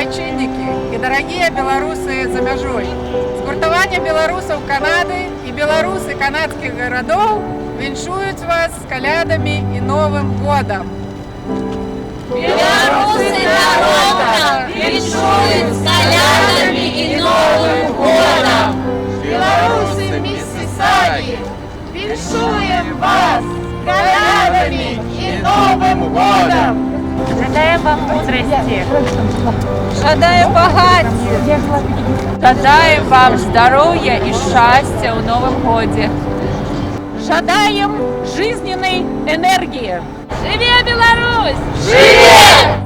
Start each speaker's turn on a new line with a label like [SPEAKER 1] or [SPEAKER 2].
[SPEAKER 1] айчыннікі і дарагія беларусы за мяжой. Згуртаванне беларусаў Канады і беларусы канадскіх гарадоў віншуюць вас з калядамі і Новым годам.
[SPEAKER 2] Беларусы народа віншують з калядами і Новим годом.
[SPEAKER 1] Беларусы Миссисаги віншуем вас з калядами і Новим годом.
[SPEAKER 3] Жадаем вам мудрости,
[SPEAKER 1] Жадаем багаття.
[SPEAKER 3] жадаем вам здоровья и счастья в Новом годе.
[SPEAKER 1] Жадаем жизненной энергии.
[SPEAKER 2] Живе Беларусь!
[SPEAKER 1] Живе!